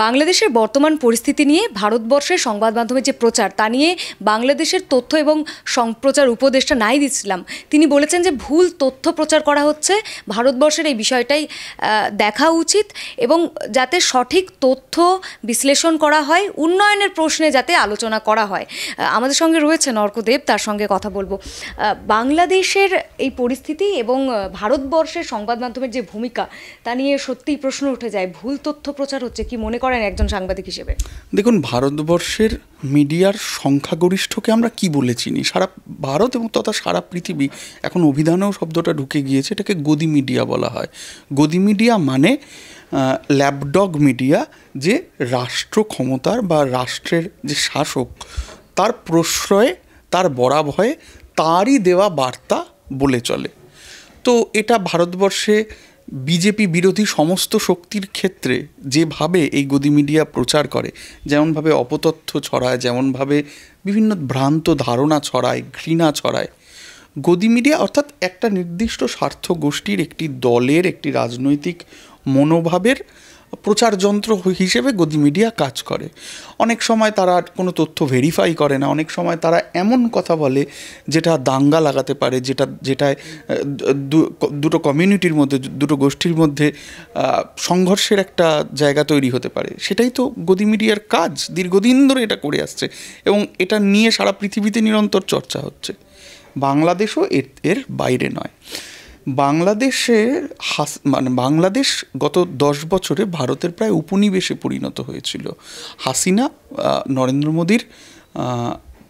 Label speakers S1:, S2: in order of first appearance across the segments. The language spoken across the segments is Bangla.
S1: বাংলাদেশের বর্তমান পরিস্থিতি নিয়ে ভারতবর্ষের সংবাদ মাধ্যমের যে প্রচার তা নিয়ে বাংলাদেশের তথ্য এবং সম্প্রচার উপদেষ্টা নাহিদ ইসলাম তিনি বলেছেন যে ভুল তথ্য প্রচার করা হচ্ছে, ভারতবর্ষের এই বিষয়টাই দেখা উচিত এবং যাতে সঠিক তথ্য বিশ্লেষণ করা হয়, উন্নয়নের প্রশ্নে যাতে আলোচনা করা হয়। আমাদের সঙ্গে রয়েছে অর্কদেব, তার সঙ্গে কথা বলবো। বাংলাদেশের এই পরিস্থিতি এবং ভারতবর্ষের সংবাদ মাধ্যমের যে ভূমিকা তা নিয়ে সত্যিই প্রশ্ন উঠে যায়, ভুল তথ্য প্রচার হচ্ছে, কি মনে করেন একজন সাংবাদিক হিসেবে?
S2: দেখুন, ভারতবর্ষের মিডিয়ার সংখ্যাগরিষ্ঠকে আমরা কি বলে চিনি? সারা ভারত এবং তথা সারা পৃথিবী, এখন অভিধানেও শব্দটা ঢুকে গিয়েছে, এটাকে গদি মিডিয়া বলা হয়। গদি মিডিয়া মানে ল্যাপডগ মিডিয়া, যে রাষ্ট্র ক্ষমতার বা রাষ্ট্রের যে শাসক তার প্রশ্রয়ে, তার বরাভয়ে তারই দেওয়া বার্তা বলে চলে। তো এটা ভারতবর্ষে বিজেপি বিরোধী সমস্ত শক্তির ক্ষেত্রে যেভাবে এই গদি মিডিয়া প্রচার করে, যেমনভাবে অপতথ্য ছড়ায়, যেমনভাবে বিভিন্ন ভ্রান্ত ধারণা ছড়ায়, ঘৃণা ছড়ায়, গদি মিডিয়া অর্থাৎ একটা নির্দিষ্ট স্বার্থ গোষ্ঠীর, একটি দলের, একটি রাজনৈতিক মনোভাবের প্রচার যন্ত্র হিসেবে গদি মিডিয়া কাজ করে। অনেক সময় তারা কোনো তথ্য ভেরিফাই করে না, অনেক সময় তারা এমন কথা বলে যেটা দাঙ্গা লাগাতে পারে, যেটায় দুটো কমিউনিটির মধ্যে, দুটো গোষ্ঠীর মধ্যে সংঘর্ষের একটা জায়গা তৈরি হতে পারে। সেটাই তো গদি মিডিয়ার কাজ, দীর্ঘদিন ধরে এটা করে আসছে এবং এটা নিয়ে সারা পৃথিবীতে নিরন্তর চর্চা হচ্ছে। বাংলাদেশও এর বাইরে নয়। বাংলাদেশ গত 10 বছরে ভারতের প্রায় উপনিবেশে পরিণত হয়েছিল। হাসিনা, নরেন্দ্র মোদীর,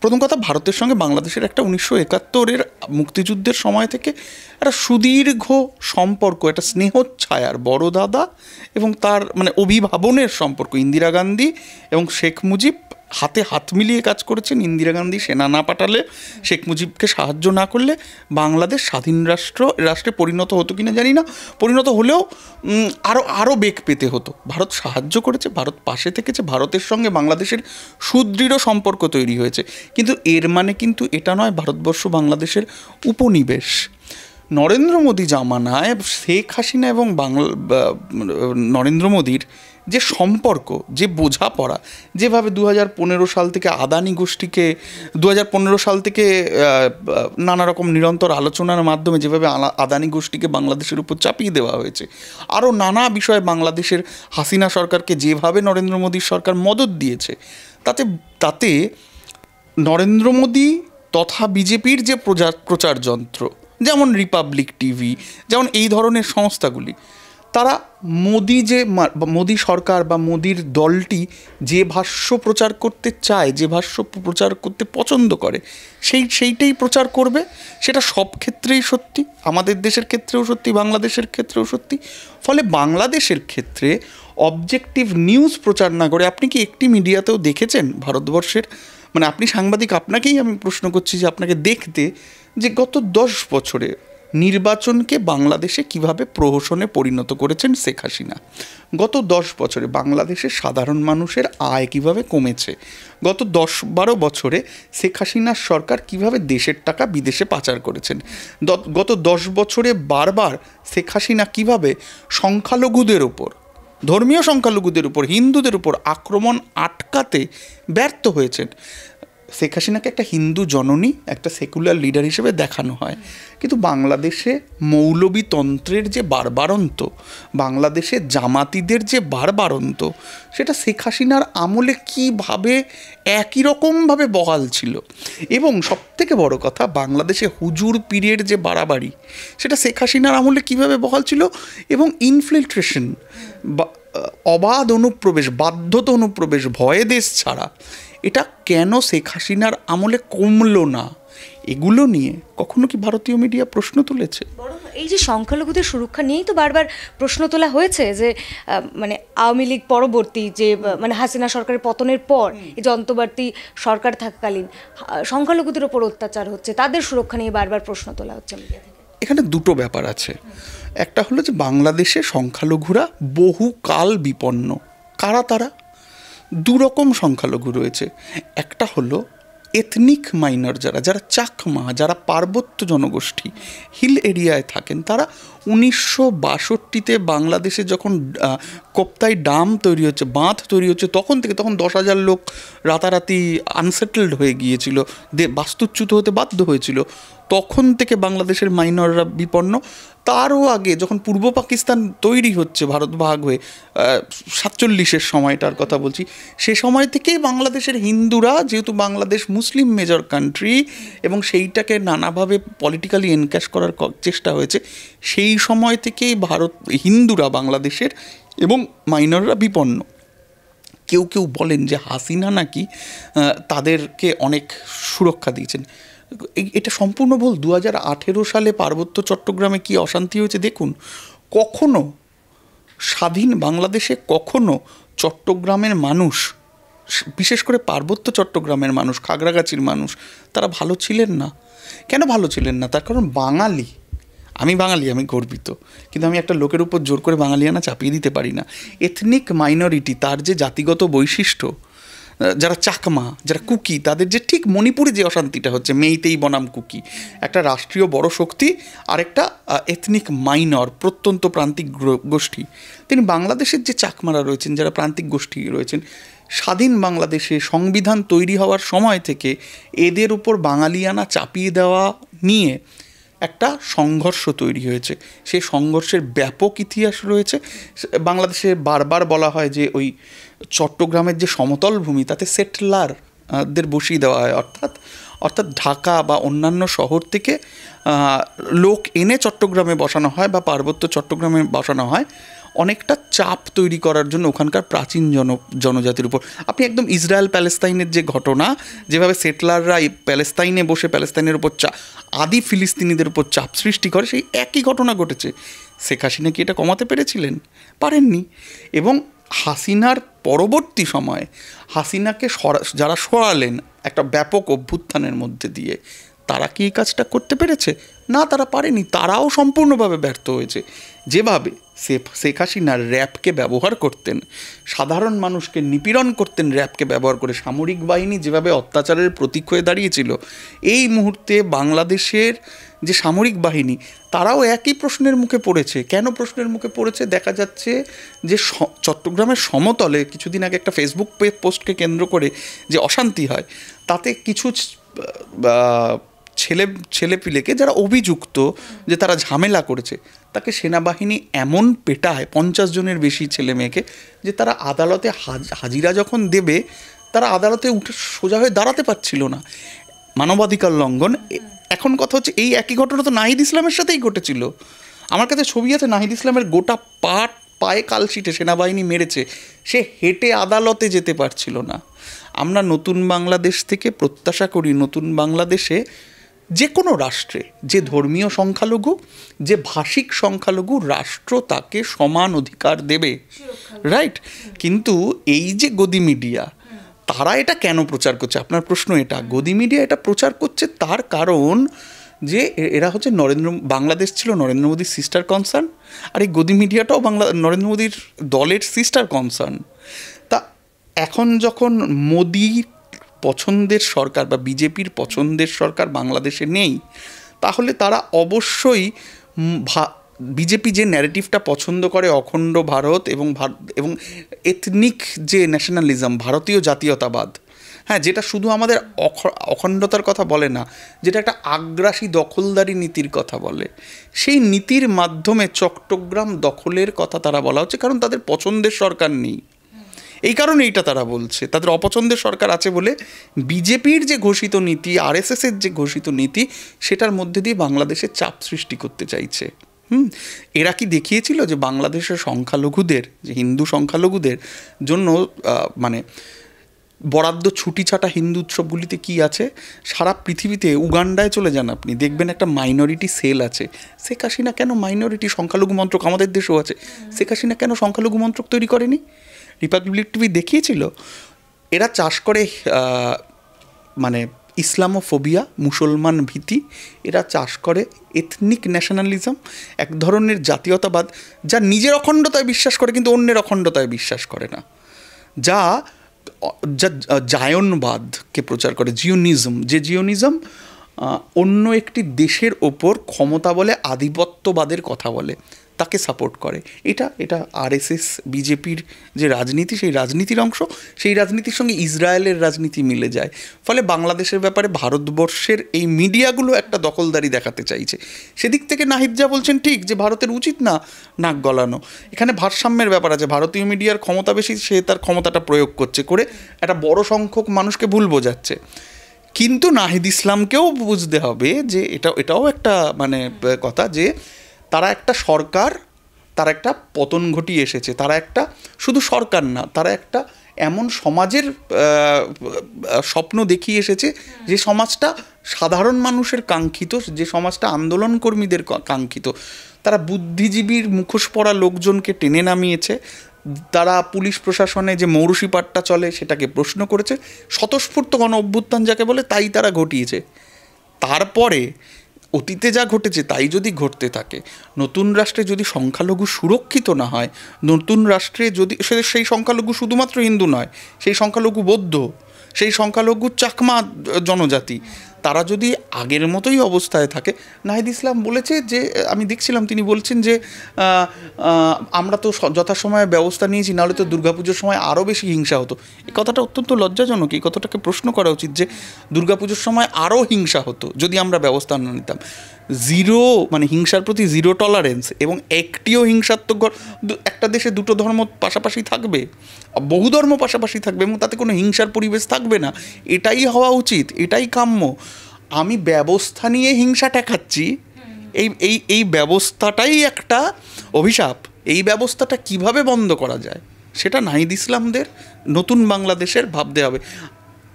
S2: প্রথম কথা ভারতের সঙ্গে বাংলাদেশের একটা 1971-এর মুক্তিযুদ্ধের সময় থেকে একটা সুদীর্ঘ সম্পর্ক, একটা স্নেহচ্ছায়ার, বড় দাদা এবং তার অভিভাবনের সম্পর্ক। ইন্দিরা গান্ধী এবং শেখ মুজিব হাতে হাত মিলিয়ে কাজ করেছেন। ইন্দিরা গান্ধী সেনা না পাঠালে, শেখ মুজিবকে সাহায্য না করলে বাংলাদেশ স্বাধীন রাষ্ট্রে পরিণত হতো কিনা জানি না, পরিণত হলেও আরও বেগ পেতে হতো। ভারত সাহায্য করেছে, ভারত পাশে থেকেছে, ভারতের সঙ্গে বাংলাদেশের সুদৃঢ় সম্পর্ক তৈরি হয়েছে। কিন্তু এর মানে কিন্তু এটা নয় ভারতবর্ষ বাংলাদেশের উপনিবেশ। নরেন্দ্র মোদী জামানায় শেখ হাসিনা এবং নরেন্দ্র মোদীর যে সম্পর্ক, যে বোঝাপড়া, যেভাবে 2015 সাল থেকে আদানি গোষ্ঠীকে, 2015 সাল থেকে নানা রকম নিরন্তর আলোচনার মাধ্যমে যেভাবে আদানি গোষ্ঠীকে বাংলাদেশের উপর চাপিয়ে দেওয়া হয়েছে, আরও নানা বিষয়ে বাংলাদেশের হাসিনা সরকারকে যেভাবে নরেন্দ্র মোদীর সরকার মদত দিয়েছে, তাতে নরেন্দ্র মোদী তথা বিজেপির যে প্রচার যন্ত্র, যেমন রিপাবলিক টিভি, যেমন এই ধরনের সংস্থাগুলি, তারা মোদী সরকার বা মোদীর দলটি যে ভাষ্য প্রচার করতে চায়, যে ভাষ্য প্রচার করতে পছন্দ করে, সেইটাই প্রচার করবে। সেটা সব ক্ষেত্রেই সত্যি, আমাদের দেশের ক্ষেত্রেও সত্যি, বাংলাদেশের ক্ষেত্রেও সত্যি। ফলে বাংলাদেশের ক্ষেত্রে অবজেক্টিভ নিউজ প্রচার না করে, আপনি কি একটি মিডিয়াতেও দেখেছেন ভারতবর্ষের, আপনি সাংবাদিক, আপনাকেই আমি প্রশ্ন করছি যে আপনাকে দেখতে, যে গত 10 বছরে নির্বাচনকে বাংলাদেশে কিভাবে প্রহসনে পরিণত করেছেন শেখ হাসিনা। গত 10 বছরে বাংলাদেশের সাধারণ মানুষের আয় কিভাবে কমেছে। গত 10-12 বছরে শেখ হাসিনার সরকার কিভাবে দেশের টাকা বিদেশে পাচার করেছেন। গত 10 বছরে বারবার শেখ হাসিনা কিভাবে সংখ্যালঘুদের ওপর, ধর্মীয় সংখ্যালঘুদের উপর, হিন্দুদের উপর আক্রমণ আটকাতে ব্যর্থ হয়েছেন। শেখ হাসিনাকে একটা হিন্দু জননী, একটা সেকুলার লিডার হিসেবে দেখানো হয়, কিন্তু বাংলাদেশে মৌলবীতন্ত্রের যে বারবারন্ত, বাংলাদেশে জামাতিদের যে বারবারন্ত, সেটা শেখ হাসিনার আমলে কীভাবে একই রকমভাবে বহাল ছিল। এবং সবথেকে বড় কথা, বাংলাদেশে হুজুর পীরের যে বাড়াবাড়ি, সেটা শেখ হাসিনার আমলে কীভাবে বহাল ছিল। এবং ইনফিল্ট্রেশন বা অবাধ অনুপ্রবেশ, বাধ্যতা অনুপ্রবেশ, ভয়ে দেশ ছাড়া, এটা কেন শেখ হাসিনার আমলে কমলো না, এগুলো নিয়ে কখনো কি ভারতীয় মিডিয়া প্রশ্ন তুলেছে?
S1: এই যে সংখ্যালঘুদের সুরক্ষা নিয়েই তো বারবার প্রশ্ন তোলা হয়েছে যে আওয়ামী লীগ পরবর্তী যে হাসিনা সরকারের পতনের পর এই যে অন্তর্বর্তী সরকার থাকাকালীন সংখ্যালঘুদের ওপর অত্যাচার হচ্ছে, তাদের সুরক্ষা নিয়ে বারবার প্রশ্ন তোলা হচ্ছে মিডিয়া থেকে।
S2: এখানে দুটো ব্যাপার আছে। একটা হলো যে বাংলাদেশে সংখ্যালঘুরা বহুকাল বিপন্ন। কারা তারা? দুরকম সংখ্যালঘু রয়েছে। একটা হলো এথনিক মাইনর যারা চাকমা, যারা পার্বত্য জনগোষ্ঠী হিল এরিয়ায় থাকেন, তারা 1962-তে বাংলাদেশে যখন কোপ্তাই ডাম তৈরি হচ্ছে, বাঁধ তৈরি হচ্ছে, তখন 10,000 লোক রাতারাতি আনসেটেলড হয়ে গিয়েছিল, বাস্তুচ্যুত হতে বাধ্য হয়েছিল। তখন থেকে বাংলাদেশের মাইনররা বিপন্ন। তারও আগে যখন পূর্ব পাকিস্তান তৈরি হচ্ছে, ভারত ভাগ হয়ে 47-এর সময়টার কথা বলছি, সে সময় থেকেই বাংলাদেশের হিন্দুরা, যেহেতু বাংলাদেশ মুসলিম মেজর কান্ট্রি এবং সেইটাকে নানাভাবে পলিটিক্যালি এনক্যাশ করার চেষ্টা হয়েছে, সেই সময় থেকেই হিন্দুরা বাংলাদেশের এবং মাইনররা বিপন্ন। কেউ কেউ বলেন যে হাসিনা নাকি তাদেরকে অনেক সুরক্ষা দিয়েছেন। এটা সম্পূর্ণ ভুল। 2018 সালে পার্বত্য চট্টগ্রামে কি অশান্তি হয়েছে দেখুন। কখনো স্বাধীন বাংলাদেশে কখনো চট্টগ্রামের মানুষ, বিশেষ করে পার্বত্য চট্টগ্রামের মানুষ, খাগড়াগাছির মানুষ, তারা ভালো ছিলেন না। কেন ভালো ছিলেন না? তার কারণ বাঙালি। আমি বাঙালি, আমি গর্বিত, কিন্তু আমি একটা লোকের উপর জোর করে বাঙালিয়ানা চাপিয়ে দিতে পারি না। এথনিক মাইনরিটি, তার যে জাতিগত বৈশিষ্ট্য, যারা চাকমা, যারা কুকি, তাদের যে ঠিক মণিপুরে যে অশান্তিটা হচ্ছে, মেইতেই বনাম কুকি, একটা রাষ্ট্রীয় বড় শক্তি আর একটা এথনিক মাইনর, প্রত্যন্ত প্রান্তিক গোষ্ঠী। তিনি বাংলাদেশের যে চাকমারা রয়েছেন, যারা প্রান্তিক গোষ্ঠী রয়েছেন, স্বাধীন বাংলাদেশে সংবিধান তৈরি হওয়ার সময় থেকে এদের উপর বাঙালিয়ানা চাপিয়ে দেওয়া নিয়ে একটা সংঘর্ষ তৈরি হয়েছে। সেই সংঘর্ষের ব্যাপক ইতিহাস রয়েছে। বাংলাদেশে বারবার বলা হয় যে ওই চট্টগ্রামের যে সমতল ভূমি, তাতে সেটলারদের বসিয়ে দেওয়া হয়, অর্থাৎ ঢাকা বা অন্যান্য শহর থেকে লোক এনে চট্টগ্রামে বসানো হয় বা পার্বত্য চট্টগ্রামে বসানো হয়, অনেকটা চাপ তৈরি করার জন্য ওখানকার প্রাচীন জনজাতির উপর। আপনি একদম ইসরায়েল প্যালেস্তাইনের যে ঘটনা, যেভাবে সেটলাররা এই প্যালেস্তাইনে বসে প্যালেস্তাইনের উপর আদি ফিলিস্তিনিদের উপর চাপ সৃষ্টি করে, সেই একই ঘটনা ঘটেছে। শেখ হাসিনা কি এটা কমাতে পেরেছিলেন? পারেননি। এবং হাসিনার পরবর্তী সময়ে হাসিনাকে যারা সরালেন একটা ব্যাপক অভ্যুত্থানের মধ্যে দিয়ে, তারা কি এই কাজটা করতে পেরেছে? না, তারা পারেনি। তারাও সম্পূর্ণভাবে ব্যর্থ হয়েছে। যেভাবে শেখ হাসিনা র্যাবকে ব্যবহার করতেন, সাধারণ মানুষকে নিপীড়ন করতেন র্যাবকে ব্যবহার করে, সামরিক বাহিনী যেভাবে অত্যাচারের প্রতীক হয়ে দাঁড়িয়েছিল, এই মুহূর্তে বাংলাদেশের যে সামরিক বাহিনী, তারাও একই প্রশ্নের মুখে পড়েছে। কেন প্রশ্নের মুখে পড়েছে? দেখা যাচ্ছে যে চট্টগ্রামের সমতলে কিছুদিন আগে একটা ফেসবুক পোস্টকে কেন্দ্র করে যে অশান্তি হয়, তাতে কিছু ছেলেপিলেকে যারা অভিযুক্ত যে তারা ঝামেলা করেছে, তাকে সেনাবাহিনী এমন পেটায়, 50 জনের বেশি ছেলে মেয়েকে, যে তারা আদালতে হাজিরা যখন দেবে, তারা আদালতে উঠে সোজা হয়ে দাঁড়াতে পারছিল না। মানবাধিকার লঙ্ঘন। এখন কথা হচ্ছে, এই একই ঘটনা তো নাহিদ ইসলামের সাথেই ঘটেছিল। আমার কাছে ছবি আছে, নাহিদ ইসলামের গোটা পায়ে কালশিটে সেনাবাহিনী মেরেছে, সে হেঁটে আদালতে যেতে পারছিল না। আমরা নতুন বাংলাদেশ থেকে প্রত্যাশা করি, নতুন বাংলাদেশে যে কোনো রাষ্ট্রে যে ধর্মীয় সংখ্যালঘু, যে ভাষিক সংখ্যালঘু, রাষ্ট্র তাকে সমান অধিকার দেবে, রাইট? কিন্তু এই যে গদি মিডিয়া, তারা এটা কেন প্রচার করছে? আপনার প্রশ্ন এটা। গদি মিডিয়া এটা প্রচার করছে তার কারণ যে এরা হচ্ছে বাংলাদেশ ছিল নরেন্দ্র মোদীর সিস্টার কনসার্ন, আর এই গদি মিডিয়াটাও নরেন্দ্র মোদীর দলের সিস্টার কনসার্ন। তা এখন যখন মোদীর পছন্দের সরকার বা বিজেপির পছন্দের সরকার বাংলাদেশে নেই, তাহলে তারা অবশ্যই বিজেপি যে ন্যারেটিভটা পছন্দ করে, অখণ্ড ভারত এবং এথনিক যে ন্যাশনালিজম, ভারতীয় জাতীয়তাবাদ, হ্যাঁ, যেটা শুধু আমাদের অখণ্ডতার কথা বলে না, যেটা একটা আগ্রাসী দখলদারি নীতির কথা বলে, সেই নীতির মাধ্যমে চট্টগ্রাম দখলের কথা তারা বলা হচ্ছে, কারণ তাদের পছন্দের সরকার নেই। এই কারণে এইটা তারা বলছে। তাদের অপছন্দের সরকার আছে বলে বিজেপির যে ঘোষিত নীতি, আরএসএসের যে ঘোষিত নীতি, সেটার মধ্যে দিয়ে বাংলাদেশের চাপ সৃষ্টি করতে চাইছে। এরা কি দেখিয়েছিল যে বাংলাদেশের সংখ্যালঘুদের, যে হিন্দু সংখ্যালঘুদের জন্য মানে বরাদ্দ ছুটি ছাটা হিন্দু উৎসবগুলিতে কি আছে? সারা পৃথিবীতে উগান্ডায় চলে যান আপনি, দেখবেন একটা মাইনরিটি সেল আছে। শেখ হাসিনা কেন মাইনরিটি সংখ্যালঘু মন্ত্রক, আমাদের দেশেও আছে, শেখ হাসিনা কেন সংখ্যালঘু মন্ত্রক তৈরি করেনি? রিপাবলিক টিভি দেখিয়েছিল। এরা চাষ করে মানে ইসলামোফোবিয়া, মুসলমান ভীতি, এরা চাষ করে এথনিক ন্যাশনালিজম, এক ধরনের জাতীয়তাবাদ, যা নিজের অখণ্ডতায় বিশ্বাস করে কিন্তু অন্যের অখণ্ডতায় বিশ্বাস করে না, যা যা জায়নবাদকে প্রচার করে, জিওনিজম, যে জিওনিজম অন্য একটি দেশের ওপর ক্ষমতা বলে আধিপত্যবাদের কথা বলে, তাকে সাপোর্ট করে। এটা আরএসএস বিজেপির যে রাজনীতি, সেই রাজনীতির অংশ। সেই রাজনীতির সঙ্গে ইসরায়েলের রাজনীতি মিলে যায়। ফলে বাংলাদেশের ব্যাপারে ভারতবর্ষের এই মিডিয়াগুলো একটা দখলদারি দেখাতে চাইছে। সেদিক থেকে নাহিদ যা বলছেন ঠিক, যে ভারতের উচিত না নাক গলানো। এখানে ভারসাম্যের ব্যাপার আছে। ভারতীয় মিডিয়ার ক্ষমতা বেশি, সে তার ক্ষমতাটা প্রয়োগ করছে, করে একটা বড় সংখ্যক মানুষকে ভুল বোঝাচ্ছে। কিন্তু নাহিদ ইসলামকেও বুঝতে হবে যে এটাও একটা মানে কথা, যে তারা একটা সরকার, তারা একটা পতন ঘটিয়ে এসেছে। তারা একটা শুধু সরকার না, তারা একটা এমন সমাজের স্বপ্ন দেখিয়ে এসেছে, যে সমাজটা সাধারণ মানুষের কাঙ্ক্ষিত, যে সমাজটা আন্দোলন কর্মীদের কাঙ্ক্ষিত। তারা বুদ্ধিজীবীর মুখোশ পরা লোকজনকে টেনে নামিয়েছে। তারা পুলিশ প্রশাসনে যে মৌরসিপাটটা চলে সেটাকে প্রশ্ন করেছে। স্বতঃস্ফূর্ত গণ অভ্যুত্থান যাকে বলে, তাই তারা ঘটিয়েছে। তারপরে অতীতে যা ঘটেছে তাই যদি ঘটতে থাকে, নতুন রাষ্ট্রে যদি সংখ্যালঘু সুরক্ষিত না হয়, নতুন রাষ্ট্রে যদি সেই সংখ্যালঘু শুধুমাত্র হিন্দু নয়, সেই সংখ্যালঘু বৌদ্ধ, সেই সংখ্যালঘু চাকমা জনজাতি, তারা যদি আগের মতোই অবস্থায় থাকে। নাহিদ ইসলাম বলেছে যে, আমি দেখছিলাম তিনি বলছেন যে আমরা তো যথাসময়ে ব্যবস্থা নিয়েছি, নাহলে তো দুর্গাপুজোর সময় আরও বেশি হিংসা হতো। এই কথাটা অত্যন্ত লজ্জাজনক। এই কথাটাকে প্রশ্ন করা উচিত যে দুর্গাপুজোর সময় আরও হিংসা হতো যদি আমরা ব্যবস্থা না নিতাম। জিরো মানে হিংসার প্রতি জিরো টলারেন্স, এবং একটিও হিংসাত্মক একটা দেশে দুটো ধর্ম পাশাপাশি থাকবে, বহু ধর্ম পাশাপাশি থাকবে, এবং তাতে কোনো হিংসার পরিবেশ থাকবে না। এটাই হওয়া উচিত, এটাই কাম্য। আমি ব্যবস্থা নিয়ে হিংসা ঠেকাচ্ছি, এই ব্যবস্থাটাই একটা অভিশাপ। এই ব্যবস্থাটা কিভাবে বন্ধ করা যায়, সেটা নাহিদ ইসলামদের নতুন বাংলাদেশের ভাবতে হবে।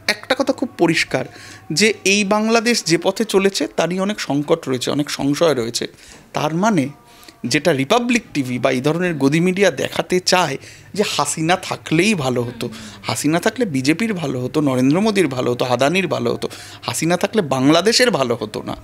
S2: একটা কথা খুব পরিষ্কার, যে এই বাংলাদেশ যে পথে চলেছে তারই অনেক সংকট রয়েছে, অনেক সংশয় রয়েছে। তার মানে যেটা রিপাবলিক টিভি বা এই ধরনের গদি মিডিয়া দেখাতে চায়, যে হাসিনা থাকলেই ভালো হতো, হাসিনা থাকলে বিজেপির ভালো হতো, নরেন্দ্র মোদীর ভালো হতো, আদানির ভালো হতো, হাসিনা থাকলে বাংলাদেশের ভালো হতো না,